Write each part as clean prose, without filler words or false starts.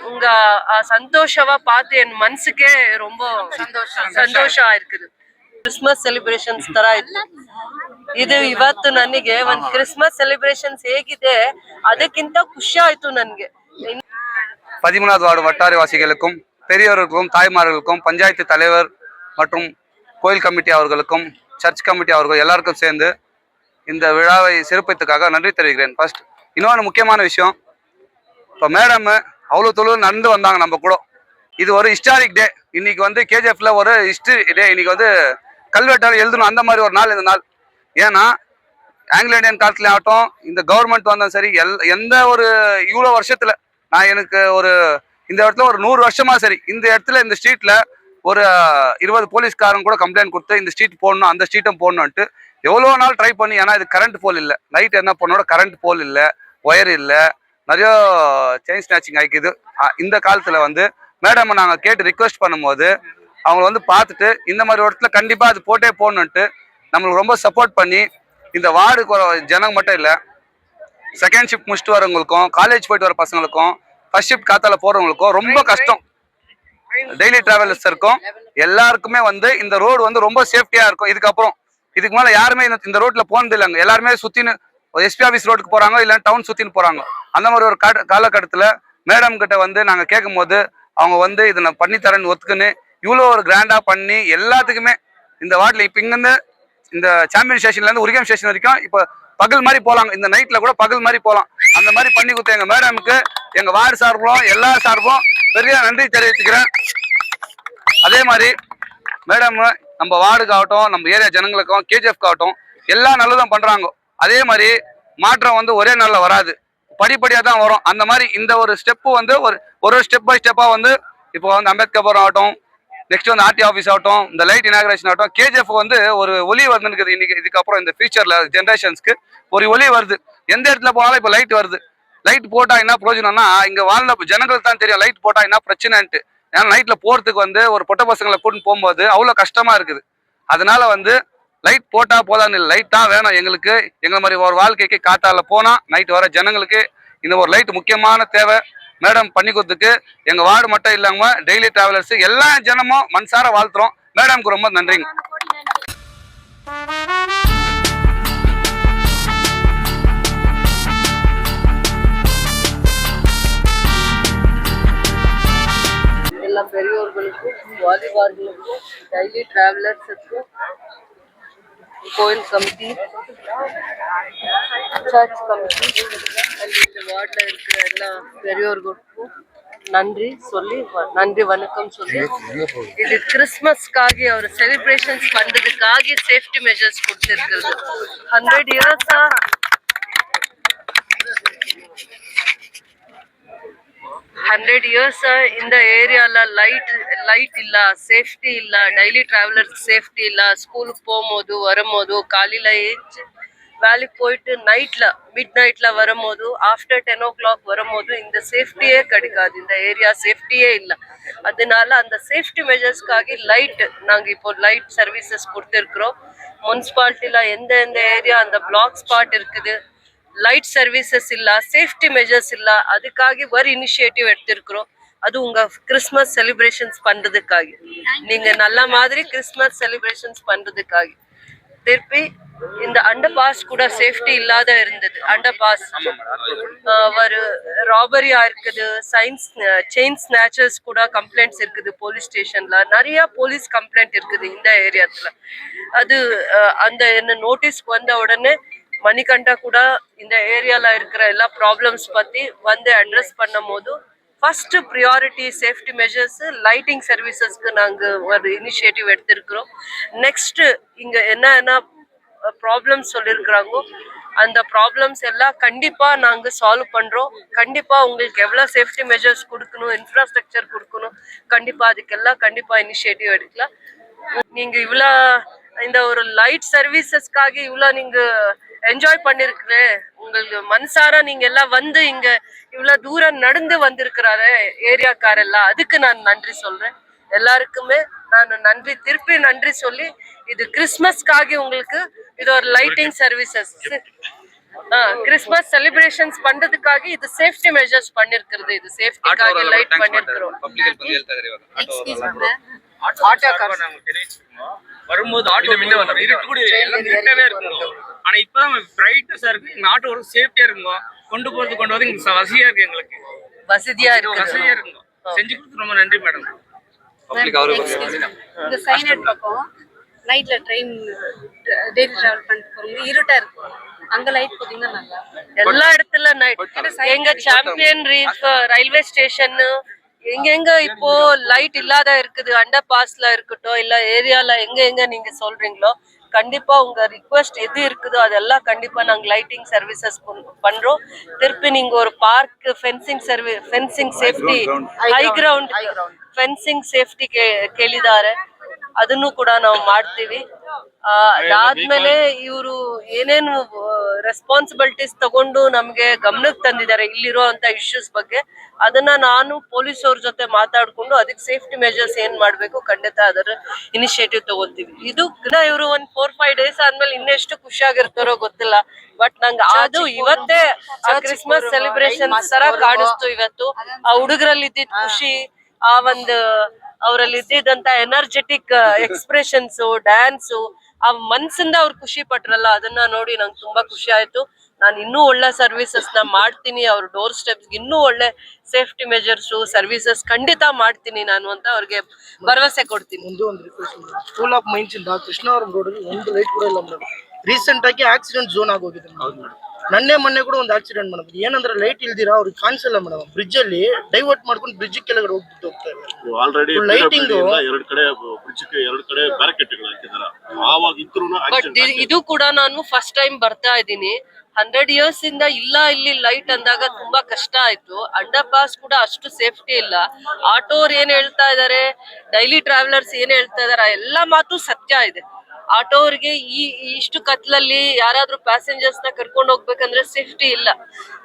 உங்க ಸಂತೋಷವ பார்த்து என் ಮನಸ್ಸಿಗೆ ரொம்ப ಸಂತೋಷ ಆಯ್ತದೆ. ಕ್ರಿಸ್ಮಸ್ ಸೆಲೆಬ್ರೇಷನ್ಸ್ ತರ ಇತ್ತು ಇದು. ಇವತ್ತು ನನಗೆ ಒಂದು ಕ್ರಿಸ್ಮಸ್ ಸೆಲೆಬ್ರೇಷನ್ಸ್ ಹೇಗಿದೆ ಅದಕ್ಕಿಂತ ಖುಷಿ ಆಯ್ತು ನನಗೆ. 13வது வார்டு வட்டாரவாசிகளுக்கும் பெரியவர்களுக்கும் தாய்மார்களுக்கும் பஞ்சாயத்து தலைவர் மற்றும் கோயில் கமிட்டி அவர்களுக்கும் சர்ச் கமிட்டி அவர்கள் எல்லாருக்கும் சேர்ந்து இந்த விழாவை சிறப்பித்ததுக்காக நன்றி தெரிவிக்கிறேன். ஃபர்ஸ்ட் இன்னொன்று முக்கியமான விஷயம், இப்போ மேடம் அவ்வளோ தொழில் நடந்து வந்தாங்க நம்ம கூட. இது ஒரு ஹிஸ்டாரிக் டே. இன்னைக்கு வந்து கேஜிஎஃப்ல ஒரு ஹிஸ்டரி டே. இன்னைக்கு வந்து கல்வெட்டால் எழுதணும் அந்த மாதிரி ஒரு நாள் இந்த நாள். ஏன்னா ஆங்கிலோ இண்டியன் காலத்துல ஆகட்டும், இந்த கவர்மெண்ட் வந்தாலும் சரி, எந்த ஒரு இவ்வளோ வருஷத்துல நான் எனக்கு ஒரு இந்த இடத்துல ஒரு 100 வருஷமா சரி, இந்த இடத்துல இந்த ஸ்ட்ரீட்ல ஒரு 20 போலீஸ்காரங்க கூட கம்ப்ளைண்ட் கொடுத்து இந்த ஸ்ட்ரீட் போடணும் அந்த ஸ்ட்ரீட்டும் போடணும்ட்டு எவ்வளோ நாள் ட்ரை பண்ணி. ஏன்னா இது கரண்ட் போல் இல்லை, நைட் என்ன பண்ணோட கரண்ட் போல் இல்லை, ஒயர் இல்லை, நிறைய செயின் ஸ்நாச்சிங் ஆகிக்குது. இந்த காலத்தில் வந்து மேடம் நாங்கள் கேட்டு ரிக்வெஸ்ட் பண்ணும்போது அவங்க வந்து பார்த்துட்டு இந்த மாதிரி இடத்துல கண்டிப்பாக அது போட்டே போடணுன்ட்டு நம்மளுக்கு ரொம்ப சப்போர்ட் பண்ணி இந்த வார்டு ஜனங்க மட்டும் இல்லை, செகண்ட் ஷிஃப்ட் முடிச்சுட்டு வரவங்களுக்கும், காலேஜ் போயிட்டு வர பசங்களுக்கும், ஃபர்ஸ்ட் ஷிஃப்ட் காத்தால போகிறவங்களுக்கும் ரொம்ப கஷ்டம். டெய்லி டிராவலர்ஸ் இருக்கும் எல்லாருக்குமே வந்து இந்த ரோடு வந்து ரொம்ப சேஃப்டியாக இருக்கும். இதுக்கு மேலே யாருமே இந்த ரோட்டில் போனது இல்லைங்க. எல்லாருமே சுற்றின்னு எஸ்பி ஆஃபீஸ் ரோட்டுக்கு போகிறாங்க, இல்லை டவுன் சுற்றின்னு போகிறாங்க. அந்த மாதிரி ஒரு காலகட்டத்தில் மேடம் கிட்ட வந்து நாங்கள் கேட்கும் போது அவங்க வந்து இதை நான் பண்ணித்தரேன்னு ஒத்துக்குன்னு இவ்வளோ ஒரு கிராண்டாக பண்ணி எல்லாத்துக்குமே இந்த வார்டில் இப்போ இங்கேருந்து இந்த சாம்பியன் ஸ்டேஷன்லேருந்து உரிகம் ஸ்டேஷன் வரைக்கும் இப்போ பகல் மாதிரி போகலாங்க. இந்த நைட்டில் கூட பகல் மாதிரி போகலாம். அந்த மாதிரி பண்ணி கொடுத்த எங்கள் மேடமுக்கு எங்கள் வார்டு சார்பும் எல்லா சார்பும் பெரிய நன்றி தெரிவித்துக்கிறேன். அதே மாதிரி மேடம் நம்ம வார்டுக்கு ஆகட்டும், நம்ம ஏரியா ஜனங்களுக்கும், கேஜிஎஃப்க்கு ஆகட்டும் எல்லாம் நல்லதும் பண்ணுறாங்க. அதே மாதிரி மாற்றம் வந்து ஒரே நாளில் வராது, படிப்படியாக தான் வரும். அந்த மாதிரி இந்த ஒரு ஸ்டெப்பு வந்து ஒரு ஸ்டெப் பை ஸ்டெப்பாக வந்து இப்போ வந்து அம்பேத்கர் ஆகட்டும், நெக்ஸ்ட் வந்து ஆர்டி ஆஃபீஸ் ஆகட்டும், இந்த லைட் இனாகிரேஷன் ஆகட்டும், கேஜிஎஃப் வந்து ஒரு ஒலி வருதுன்னு இன்னைக்கு. இதுக்கப்புறம் இந்த ஃபியூச்சரில் ஜென்ரேஷன்ஸ்க்கு ஒரு ஒலி வருது. எந்த இடத்துல போனாலும் இப்போ லைட் வருது. லைட் போட்டால் என்ன பிரயோஜனம்னா இங்கே வாழ்ந்த ஜனங்களுக்கு தான் தெரியும் லைட் போட்டால் என்ன பிரச்சனைன்ட்டு. ஏன்னா நைட்டில் போகிறதுக்கு வந்து ஒரு பொட்ட பசங்களை கூட்டின்னு போகும்போது அவ்வளோ கஷ்டமாக இருக்குது. அதனால வந்து லைட் போட்டால் போதான்னு இல்லை, லைட் தான் வேணும் எங்களுக்கு. எங்களை மாதிரி ஒரு வாழ்க்கைக்கு காத்தால போனால் நைட் வர ஜனங்களுக்கு இந்த ஒரு லைட் முக்கியமான தேவை. மேடம் பண்ணி கொடுத்துக்கு எங்கள் வார்டு மட்டும் இல்லாமல் டெய்லி டிராவலர்ஸ் எல்லா ஜனமும் மனசார வாழ்த்துறோம். மேடம்க்கு ரொம்ப நன்றிங்க. எல்லா பெரியோர்களுக்கும், வாலிபார்களுக்கும், டெய்லி டிராவலர்ஸுக்கும், கோயில் கமிட்டி, சர்ச் கமிட்டி, இந்த வார்டில் இருக்கிற எல்லா பெரியோர்களுக்கும் நன்றி வணக்கம் சொல்லி இது கிறிஸ்மஸ்க்காக அவர் செலிப்ரேஷன்ஸ் பண்றதுக்காக சேஃப்டி மெஷர்ஸ் கொடுத்துருக்கிறது. 100 இயர்ஸா இந்த ஏரியால லைட் இல்ல, சேஃப்டி இல்ல, டெய்லி டிராவலர் சேஃப்டி இல்ல. ஸ்கூலுக்கு போகும்போது வரும்போது காலையில வேலைக்கு போயிட்டு மிட் நைட்ல வரும்போது ஆஃப்டர் 10 o'clock வரும்போது இந்த சேஃப்டியே கிடைக்காது. இந்த ஏரியா சேஃப்டியே இல்லை. அதனால அந்த சேஃப்டி மெஷர்ஸ்க்காக நாங்கள் இப்போ லைட் சர்வீசஸ் கொடுத்துருக்குறோம். முனிசிபாலிட்டியில எந்த ஏரியா அந்த பிளாக் ஸ்பாட் இருக்குது, லைட் சர்வீசஸ் இல்ல, சேஃப்டி மெஷர்ஸ் இல்ல, அதுக்காக ஒரு இனிஷியேட்டிவ் எடுத்திருக்கிறோம். அது உங்க கிறிஸ்மஸ் செலிப்ரேஷன்ஸ் பண்றதுக்காக, நீங்க நல்ல மாதிரி கிறிஸ்மஸ் செலிப்ரேஷன்ஸ் பண்றதுக்காக. திருப்பி இந்த அண்டர் பாஸ் கூட சேஃப்டி இல்லாத இருந்தது. அண்டர் பாஸ் ஒரு ராபரியா இருக்குது, செயின் ஸ்நாச்சர்ஸ் கூட கம்ப்ளைண்ட்ஸ் இருக்குது. போலீஸ் ஸ்டேஷன்ல நிறைய போலீஸ் கம்ப்ளைண்ட் இருக்குது இந்த ஏரியாத்துல. அது அந்த என்ன நோட்டீஸ்க்கு வந்த உடனே மணிகண்டா கூட இந்த ஏரியால இருக்கிற எல்லா ப்ராப்ளம்ஸ் பத்தி வந்து அட்ரஸ் பண்ணும் போது first priority safety measures, lighting சர்வீசஸ்க்கு நாங்கள் ஒரு இனிஷியேட்டிவ் எடுத்திருக்கிறோம். நெக்ஸ்ட் இங்க என்ன ப்ராப்ளம்ஸ் சொல்லியிருக்கிறாங்கோ அந்த ப்ராப்ளம்ஸ் எல்லாம் கண்டிப்பா நாங்கள் சால்வ் பண்றோம். கண்டிப்பா உங்களுக்கு எவ்வளோ சேஃப்டி மெஷர்ஸ் கொடுக்கணும், இன்ஃப்ராஸ்ட்ரக்சர் கொடுக்கணும், அதுக்கெல்லாம் கண்டிப்பா இனிஷியேட்டிவ் எடுக்கலாம். நீங்க இவ்வளோ இந்த ஒரு லைட் சர்வீசஸ்க்காக இவ்வளோ நீங்க என்ஜாய் பண்ணிருக்கிறேன். உங்களுக்கு மனசார நீங்க எல்லாம் வந்து இங்க இவ்வளவு தூரம் நடந்து வந்திருக்கிறாரு ஏரியாக்காரெல்லாம், அதுக்கு நான் நன்றி சொல்றேன். எல்லாருக்குமே நான் திருப்பி நன்றி சொல்லி இது கிறிஸ்மஸ்க்காக உங்களுக்கு இது ஒரு லைட்டிங் சர்வீசஸ் கிறிஸ்மஸ் செலிப்ரேஷன்ஸ் பண்றதுக்காக இது சேஃப்டி மெஷர்ஸ் பண்ணிருக்கிறது. இது சேஃப்டிக்காக லைட் பண்ணிருக்கிறோம். ஆட்டோ கார் நாங்க தெரிவிச்சிருக்கோம். வரும்போது ஆட்டோ முன்ன வந்தோம், இருட்டு கூட எல்லாம் இருட்டவே இருக்கும். ஆனா இப்பதான் பிரைட்னஸா இருக்கு. எங்க ஆட்டோ ஒரு சேஃப்டியா இருக்கும், கொண்டு வந்து இங்க வசதியா இருக்கு. எங்களுக்கு வசதியா இருக்கும். செஞ்சு கொடுத்து ரொம்ப நன்றி மேடம். இந்த சைனட் பக்கம் நைட்ல ட்ரெயின் டெய்லி டிராவல் பண்ணிட்டு போறோம், இருட்டா இருக்கும். அங்க லைட் போட்டீங்கன்னா நல்லா எல்லா இடத்துல நைட். எங்க சாம்பியன் ரீஃப் ரயில்வே ஸ்டேஷன் எங்க இப்போ லைட் இல்லாத இருக்குது. அண்டர் பாஸ்ல இருக்கட்டும், இல்ல ஏரியால எங்க நீங்க சொல்றீங்களோ கண்டிப்பா உங்க ரிக்வெஸ்ட் எது இருக்குதோ அதெல்லாம் கண்டிப்பா நாங்க லைட்டிங் சர்வீசஸ் பண்றோம். திருப்பி நீங்க ஒரு park fencing safety high ground fencing safety ಕೇಳಿದ್ದಾರೆ, ಅದನ್ನು ಕೂಡ ನಾವು ಮಾಡ್ತೀವಿ. ಅದಾದ್ಮೇಲೆ ಇವರು ಏನೇನು ರೆಸ್ಪಾನ್ಸಿಬಿಲಿಟೀಸ್ ತಗೊಂಡು ನಮ್ಗೆ ಗಮನಕ್ಕೆ ತಂದಿದ್ದಾರೆ ಇಲ್ಲಿರುವಂತ ಇಶ್ಯೂಸ್ ಬಗ್ಗೆ, ಅದನ್ನ ನಾನು ಪೊಲೀಸ್ ಅವ್ರ ಜೊತೆ ಮಾತಾಡ್ಕೊಂಡು ಅದಕ್ಕೆ ಸೇಫ್ಟಿ ಮೆಜರ್ಸ್ ಏನ್ ಮಾಡ್ಬೇಕು ಖಂಡಿತ ಅದರ ಇನಿಷಿಯೇಟಿವ್ ತಗೋತೀವಿ. ಇದು ಇವರು ಒಂದ್ 4-5 ಡೇಸ್ ಆದ್ಮೇಲೆ ಇನ್ನೆಷ್ಟು ಖುಷಿಯಾಗಿರ್ತಾರೋ ಗೊತ್ತಿಲ್ಲ. ಬಟ್ ನಂಗೆ ಅದು ಇವತ್ತೇ ಕ್ರಿಸ್ಮಸ್ ಸೆಲೆಬ್ರೇಷನ್ ತರ ಕಾಣಿಸ್ತು. ಇವತ್ತು ಆ ಹುಡುಗರಲ್ಲಿ ಇದ್ದಿದ್ ಖುಷಿ, ಆ ಒಂದು ಅವರಲ್ಲಿ ಇದ್ದಿದ್ದಂತ ಎನರ್ಜೆಟಿಕ್ ಎಕ್ಸ್ಪ್ರೆಷನ್ಸ್, ಡ್ಯಾನ್ಸು, ಆ ಮನ್ಸಿಂದ ಅವ್ರು ಖುಷಿ ಪಟ್ರಲ್ಲ, ಅದನ್ನ ನೋಡಿ ನಂಗೆ ತುಂಬಾ ಖುಷಿ ಆಯ್ತು. ನಾನು ಇನ್ನೂ ಒಳ್ಳೆ ಸರ್ವಿಸಸ್ ನ ಮಾಡ್ತೀನಿ. ಅವ್ರ ಡೋರ್ ಸ್ಟೆಪ್ಸ್ ಇನ್ನೂ ಒಳ್ಳೆ ಸೇಫ್ಟಿ ಮೆಜರ್ಸ್ ಸರ್ವಿಸಸ್ ಖಂಡಿತ ಮಾಡ್ತೀನಿ ನಾನು ಅಂತ ಅವ್ರಿಗೆ ಭರವಸೆ ಕೊಡ್ತೀನಿ. ಒಂದು ರಿಕ್ವೆಸ್ಟ್, ಸ್ಕೂಲ್ ಆಫ್ ಮೈನ್ಸ್ ಇಂದ ಕೃಷ್ಣವರಂ ರೋಡ್ ಒಂದು ಲೈಟ್ ಕೂಡ ಇಲ್ಲ ಮೇಡಮ್. ರೀಸೆಂಟ್ ಆಗಿ ಆಕ್ಸಿಡೆಂಟ್ ಝೋನ್ ಆಗೋಗಿದೆ ಮೇಡಮ್. ಮೊನ್ನೆ ಕೂಡ ಒಂದು ಆಕ್ಸಿಡೆಂಟ್ ಮೇಡಮ್. ಏನಂದ್ರೆ ಲೈಟ್ ಇಲ್ದಿರಾ ಅವ್ರಿಗೆ ಕಾಣಿಸಲ್ಲ ಮೇಡಮ್. ಬ್ರಿಡ್ಜ್ ಅಲ್ಲಿ ಡೈವರ್ಟ್ ಮಾಡ್ಕೊಂಡು ಬ್ರಿಡ್ಜ್ ಕೆಳಗಡೆ ಹೋಗ್ತಾ ಇದ್ದಾರೆ. ಆಲ್ರೆಡಿ ಲೈಟಿಂಗ್ ಎರಡು ಕಡೆ ಬ್ರಿಡ್ಜ್ಗೆ ಎರಡು ಕಡೆ ಬ್ಯಾರಿಕೇಡ್ಗಳು ಹಾಕಿದ್ದಾರೆ. ಆವಾಗ ಇದ್ರೂನು ಬಟ್ ಇದು ಕೂಡ ನಾನು ಫಸ್ಟ್ ಟೈಮ್ ಬರ್ತಾ ಇದ್ದೀನಿ. 100 years ಇಂದ ಇಲ್ಲ ಇಲ್ಲಿ ಲೈಟ್ ಅಂದಾಗ ತುಂಬಾ ಕಷ್ಟ ಆಯ್ತು. ಅಂಡರ್ ಪಾಸ್ ಕೂಡ ಅಷ್ಟು ಸೇಫ್ಟಿ ಇಲ್ಲ. ಆಟೋರ್ ಏನ್ ಹೇಳ್ತಾ ಇದಾರೆ, ಡೈಲಿ ಟ್ರಾವೆಲರ್ಸ್ ಏನ್ ಹೇಳ್ತಾ ಇದಾರೆ, ಎಲ್ಲಾ ಮಾತು ಸತ್ಯ ಇದೆ. ಆಟೋರ್ಗೆ ಇಷ್ಟು ಕತ್ಲಲ್ಲಿ ಯಾರಾದ್ರೂ ಪ್ಯಾಸೆಂಜರ್ಸ್ ನ ಕರ್ಕೊಂಡು ಹೋಗ್ಬೇಕಂದ್ರೆ ಸೇಫ್ಟಿ ಇಲ್ಲ.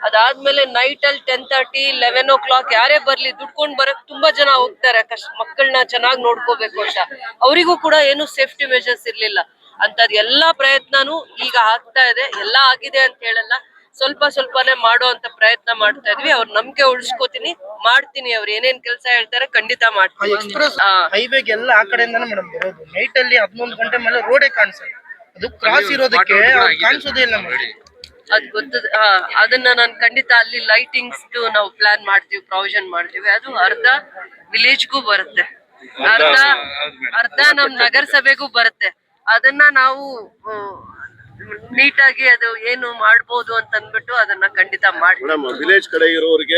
ಅದಾದ್ಮೇಲೆ ನೈಟ್ ಅಲ್ಲಿ 10:30, 11 o'clock ಯಾರೇ ಬರ್ಲಿ ದುಡ್ಕೊಂಡ್ ಬರಕ್ ತುಂಬಾ ಜನ ಹೋಗ್ತಾರೆ. ಮಕ್ಕಳನ್ನ ಚೆನ್ನಾಗಿ ನೋಡ್ಕೋಬೇಕು ಅಂತ. ಅವರಿಗೂ ಕೂಡ ಏನು ಸೇಫ್ಟಿ ಮೆಜರ್ಸ್ ಇರ್ಲಿಲ್ಲ. ಅಂತದ್ ಎಲ್ಲಾ ಪ್ರಯತ್ನನೂ ಈಗ ಆಗ್ತಾ ಇದೆ. ಎಲ್ಲ ಆಗಿದೆ ಅಂತ ಹೇಳಲ್ಲ, ಸ್ವಲ್ಪನೇ ಮಾಡುವಂತ ಪ್ರಯತ್ನ ಮಾಡ್ತಾ ಇದ್ವಿ. ಅವ್ರ ನಂಬಿಕೆ ಉಳಿಸ್ಕೋತೀನಿ, ಮಾಡ್ತೀನಿ. ಅವ್ರು ಏನೇನ್ ಕೆಲಸ ಹೇಳ್ತಾರೆ ಖಂಡಿತ ಮಾಡ್ತೀನಿ. ಎಕ್ಸ್ಪ್ರೆಸ್ ಹೈವೇಗೆ ಎಲ್ಲ ಆ ಕಡೆಯಿಂದಾನೆ ಮೇಡಮ್ ಬರೋದು. ನೈಟ್ ಅಲ್ಲಿ 11 ಗಂಟೆ ಮೇಲೆ ರೋಡೇ ಕಾಣಿಸಲ್ಲ. ಅದು ಕ್ರಾಸ್ ಇರೋದಕ್ಕೆ ಕಾಣಿಸೋದೇ ಇಲ್ಲ ಮೇಡಮ್. ಅದ್ ಗೊತ್ತದ. ಅದನ್ನ ನಾನು ಖಂಡಿತ ಅಲ್ಲಿ ಲೈಟಿಂಗ್ಸ್ ನಾವು ಪ್ಲಾನ್ ಮಾಡ್ತೀವಿ, ಪ್ರಾವಿಷನ್ ಮಾಡ್ತೀವಿ. ಅದು ಅರ್ಧ ವಿಲೇಜ್ಗೂ ಬರುತ್ತೆ, ಅರ್ಧ ನಮ್ ನಗರಸಭೆಗೂ ಬರುತ್ತೆ. ಅದನ್ನ ನಾವು ನೀಟಾಗಿ ಅದು ಏನು ಮಾಡ್ಬೋದು ಅಂತ ಅಂದ್ಬಿಟ್ಟು ಅದನ್ನ ಖಂಡಿತ ಮಾಡಿ. ಮೇಡಮ್ ವಿಲೇಜ್ ಕಡೆ ಇರೋರಿಗೆ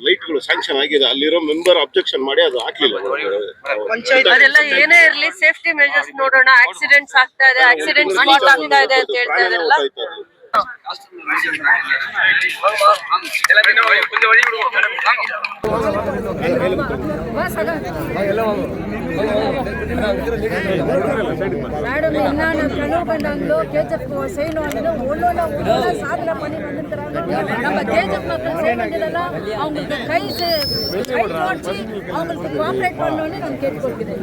ಲೈಟ್ಗಳು ಸ್ಯಾಂಕ್ಷನ್ ಆಗಿದೆ, ಅಲ್ಲಿರೋ ಮೆಂಬರ್ ಅಬ್ಜೆಕ್ಷನ್ ಮಾಡಿ ಅದು ಹಾಕ್ಲಿಲ್ಲ. ಅದೆಲ್ಲ ಏನೇ ಇರ್ಲಿ ಸೇಫ್ಟಿ ಮೆಜರ್ಸ್ ನೋಡೋಣ. ಆಕ್ಸಿಡೆಂಟ್ಸ್ ಆಗ್ತಾ ಇದೆ, ಆಕ್ಸಿಡೆಂಟ್ಸ್ ಆಗ್ತಾ ಇದೆ ಅಂತ ಹೇಳ್ತಾ ಇದಾರಲ್ಲ. மேடம் என்னென்ன கனவு பண்ணாங்களோ கேஜப் செய்யணும், ஒன்னொன்னா சாதனை பண்ணி வந்துருக்கிறாங்க. நம்ம கேஜப் மக்கள் செய்ய வேண்டியதெல்லாம் அவங்களுக்கு கை ஓடிச்சு அவங்களுக்கு கோஆப்ரேட் பண்ணணும்னு நான் கேட்டுக்கொள்கிறேன்.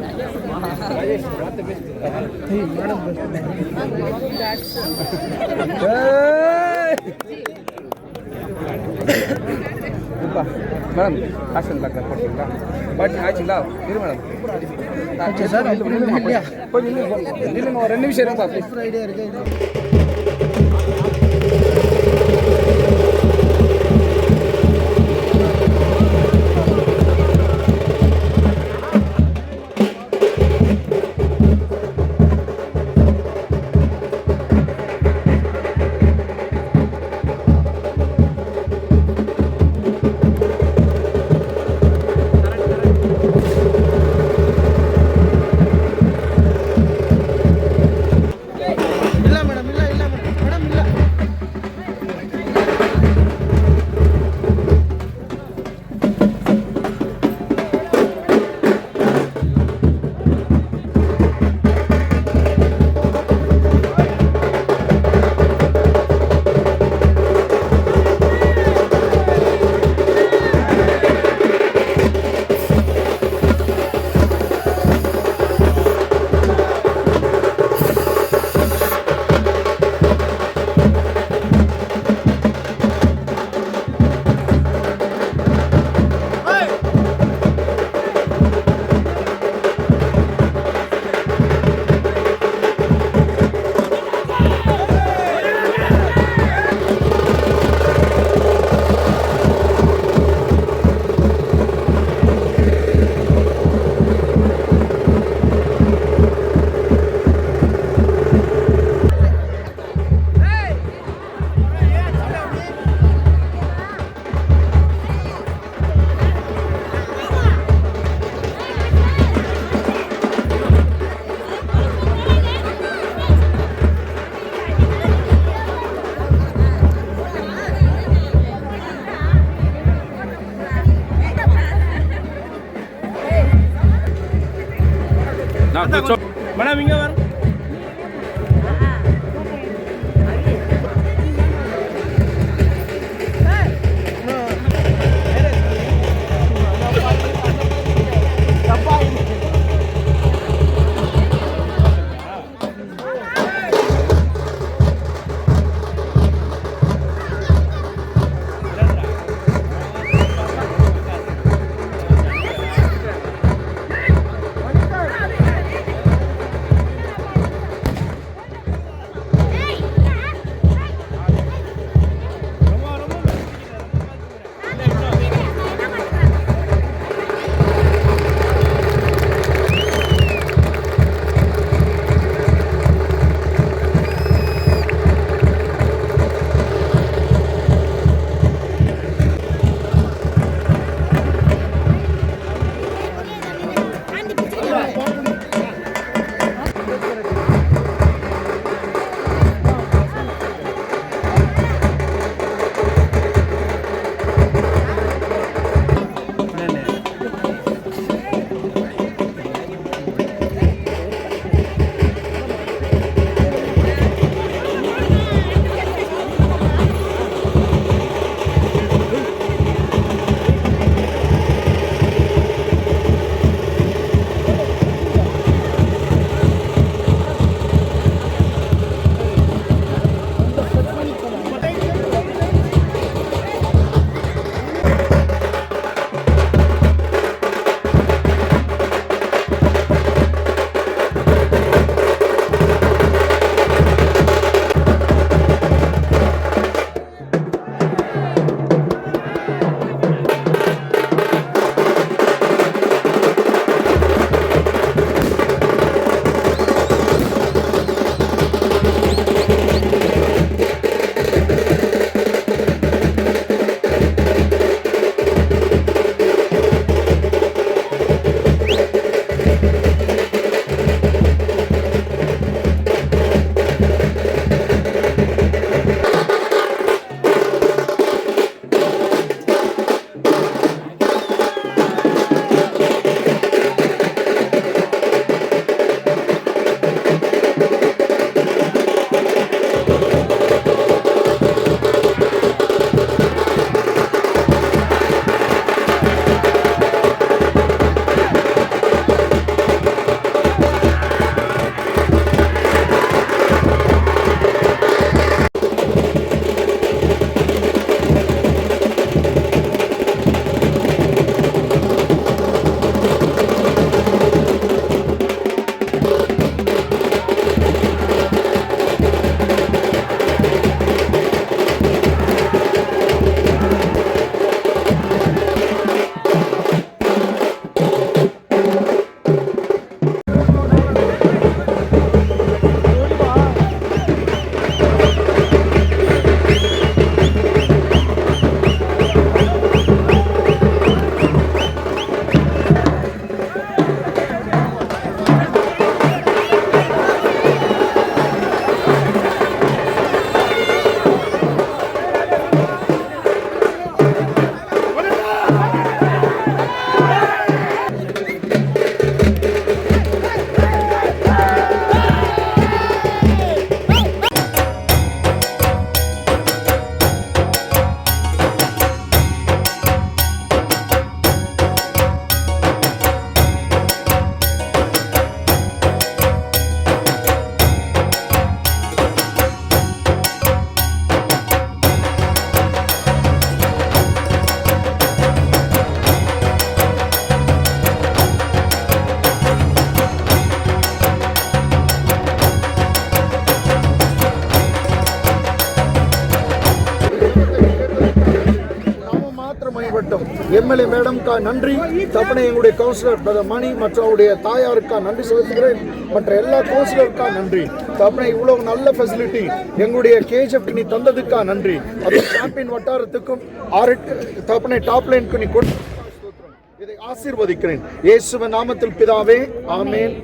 மேடம் காசு போட்டீங்களா? பாட்டி ஆச்சுங்களா? இரு மேடம். சார் கொஞ்சம் இல்லைங்க, ஒரு 2 நிமிஷம் இருப்பா. ஐடியா இருக்கு. ಇಲ್ಲ ಮೇಡಮ್, ಇಲ್ಲ மேடம் இங்க வர எம்எல்ஏ மேடம் கா நன்றி. தப்பனை எங்களுடைய கவுன்சிலர் பிரதர் மணி மற்றும் அவருடைய தாயாருக்கா நன்றி செலுத்துகிறேன். மற்ற எல்லா கவுன்சிலருக்கா நன்றி. தப்பனை இவ்வளவு நல்ல ஃபெசிலிட்டி எங்களுடைய கேஜிஎஃப் நீ தந்ததுக்கா நன்றி. அது சாம்பியன் வட்டாரத்துக்கும் தப்பனை டாப் லைனுக்கு நீ கொண்டு இதை ஆசீர்வதிக்கிறேன் இயேசுவின் நாமத்தில் பிதாவே, ஆமென்.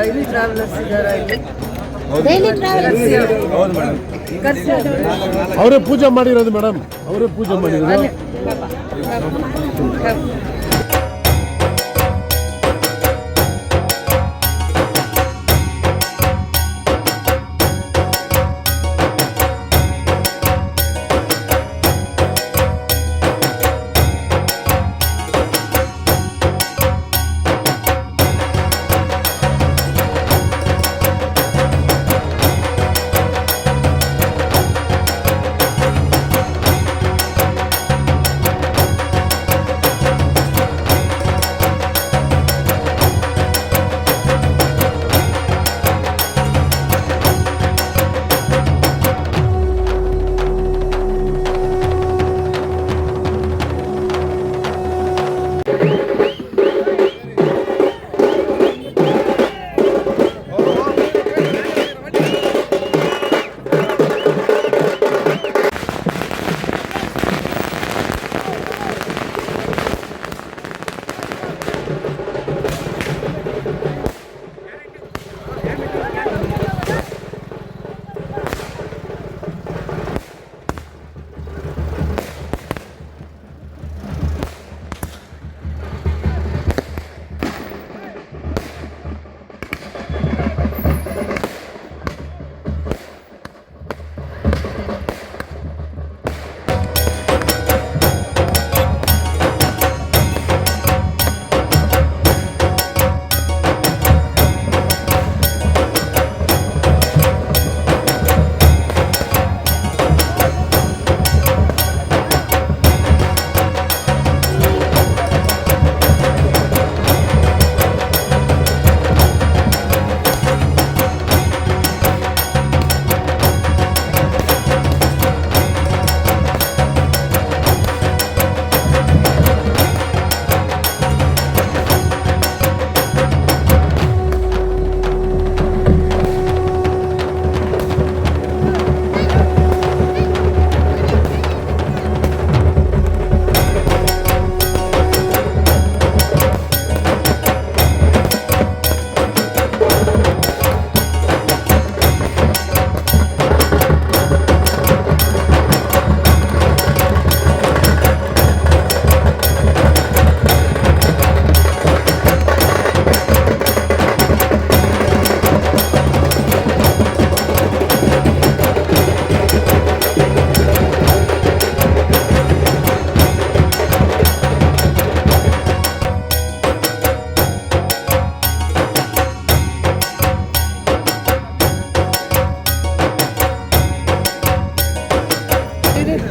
ಡೈಲಿ ಟ್ರಾವೆಲರ್ಸ್ ಇದ್ದಾರೆ ಇಲ್ಲಿ. ಅವರೇ ಪೂಜೆ ಮಾಡಿರೋದು ಮೇಡಮ್, ಅವರೇ ಪೂಜೆ ಮಾಡಿರೋದು.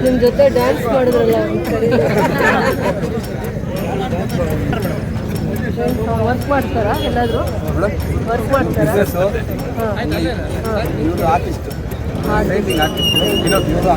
ನಿಮ್ಮ ಜೊತೆ ಡ್ಯಾನ್ಸ್ ಮಾಡಿದ್ರಲ್ಲ ವರ್ಕ್ ಮಾಡ್ತಾರಾ ಎಲ್ಲಾದರೂ ವರ್ಕ್ ಮಾಡ್ತಾರಾ? ಆರ್ಟಿಸ್ಟ್ ಇವರು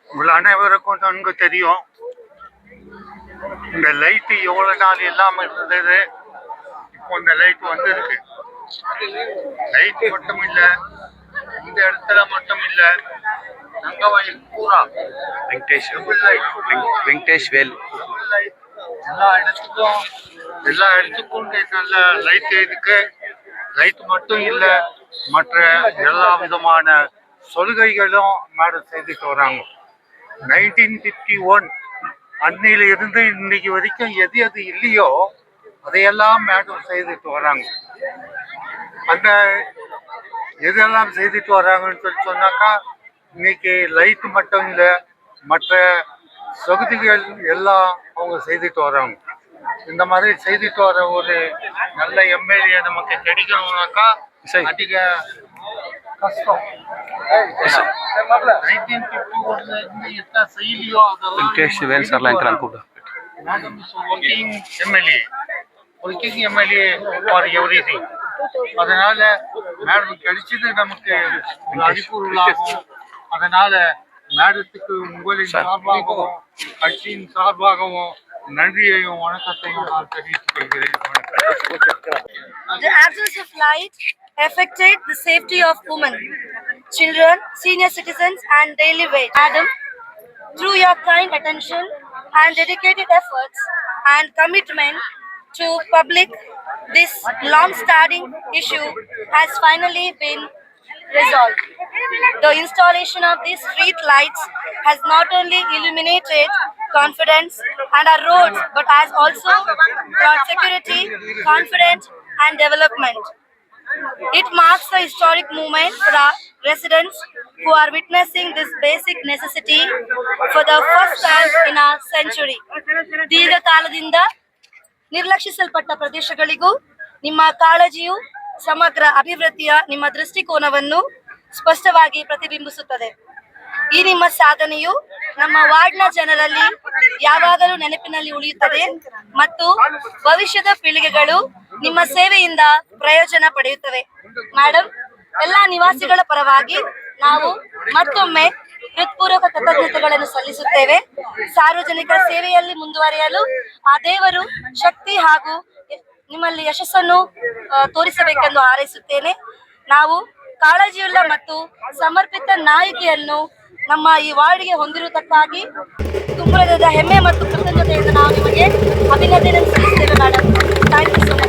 உள்ள அனைவருக்கும் நன்கு தெரியும். இந்த லைட்டு எவ்வளவு நாள் இல்லாம இருந்தது, இப்போ இந்த லைட் வந்து இருக்கு. லைட் மட்டும் இல்ல, இந்த இடத்துல மட்டும் இல்ல, தங்கவயல் பூரா வெங்கடேஷ் வேல் எல்லா இடத்துக்கும் நல்ல லைட் இருக்கு. லைட் மட்டும் இல்லை, மற்ற எல்லா விதமான சலுகைகளும் மேடம் செய்துட்டு வராங்க. 1951 அன்னையில இருந்து இன்னைக்கு வரைக்கும் எது எது இல்லையோ அதையெல்லாம் மேடம் செய்துட்டு வராங்க. அந்த எதெல்லாம் செய்துட்டு வராங்கன்னு சொல்லி சொன்னாக்கா, இன்னைக்கு லைட் மட்டும் இல்லை, மற்ற சகுதிகள் எல்லாம் அவங்க செய்துட்டு வராங்க. இந்த மாதிரி செய்துட்டு வர ஒரு நல்ல எம்எல்ஏ நமக்கு கிடைக்கணும்னாக்கா அதிக கஷ்டம். 1951 இருந்து என்ன செய்யலையோ அதெல்லாம் madam is working MLA, working MLA for everything. அதனால மேடம் கிடைச்சது நமக்கு ஒரு அறிவுறுவலாகும். அதனால மேடத்துக்கு உங்களின் சார்பாகவும் கட்சியின் சார்பாகவும் நன்றியையும் வணக்கத்தையும் நான் தெரிவித்துக் கொள்கிறேன். The absence of light affected the safety of women, children, senior citizens and daily wage. Madam, through your kind attention and dedicated efforts and commitment to public, this long-standing issue has finally been resolved. The installation of these street lights has not only illuminated confidence and our roads but has also brought security, confidence and development. It marks a historic moment for our residents who are witnessing this basic necessity for the first time in our century. ದೀರ್ಘಕಾಲದಿಂದ ನಿರ್ಲಕ್ಷಿಸಲ್ಪಟ್ಟ ಪ್ರದೇಶಗಳಿಗೂ ನಿಮ್ಮ ಕಾಳಜಿಯು ಸಮಗ್ರ ಅಭಿವೃದ್ಧಿಯ ನಿಮ್ಮ ದೃಷ್ಟಿಕೋನವನ್ನು ಸ್ಪಷ್ಟವಾಗಿ ಪ್ರತಿಬಿಂಬಿಸುತ್ತದೆ. ಈ ನಿಮ್ಮ ಸಾಧನೆಯು ನಮ್ಮ ವಾರ್ಡ್ನ ಜನರಲ್ಲಿ ಯಾವಾಗಲೂ ನೆನಪಿನಲ್ಲಿ ಉಳಿಯುತ್ತದೆ ಮತ್ತು ಭವಿಷ್ಯದ ಪೀಳಿಗೆಗಳು ನಿಮ್ಮ ಸೇವೆಯಿಂದ ಪ್ರಯೋಜನ ಪಡೆಯುತ್ತವೆ. ಮೇಡಮ್, ಎಲ್ಲಾ ನಿವಾಸಿಗಳ ಪರವಾಗಿ ನಾವು ಮತ್ತೊಮ್ಮೆ ಹೃತ್ಪೂರ್ವಕ ಕೃತಜ್ಞತೆಗಳನ್ನು ಸಲ್ಲಿಸುತ್ತೇವೆ. ಸಾರ್ವಜನಿಕರ ಸೇವೆಯಲ್ಲಿ ಮುಂದುವರಿಯಲು ಆ ದೇವರು ಶಕ್ತಿ ಹಾಗೂ ನಿಮ್ಮಲ್ಲಿ ಯಶಸ್ಸನ್ನು ತೋರಿಸಬೇಕೆಂದು ಹಾರೈಸುತ್ತೇನೆ. ನಾವು ಕಾಳಜಿಯುಳ್ಳ ಮತ್ತು ಸಮರ್ಪಿತ ನಾಯಕಿಯನ್ನು ನಮ್ಮ ಈ ವಾರ್ಡ್ಗೆ ಹೊಂದಿರುವುದಕ್ಕಾಗಿ ತುಂಬ ಹೆಮ್ಮೆ ಮತ್ತು ಕೃತಜ್ಞತೆಯಿಂದ ನಾವು ನಿಮಗೆ ಅಭಿನಂದನೆ ಸಲ್ಲಿಸುತ್ತೇವೆ. Madam, thank you so much.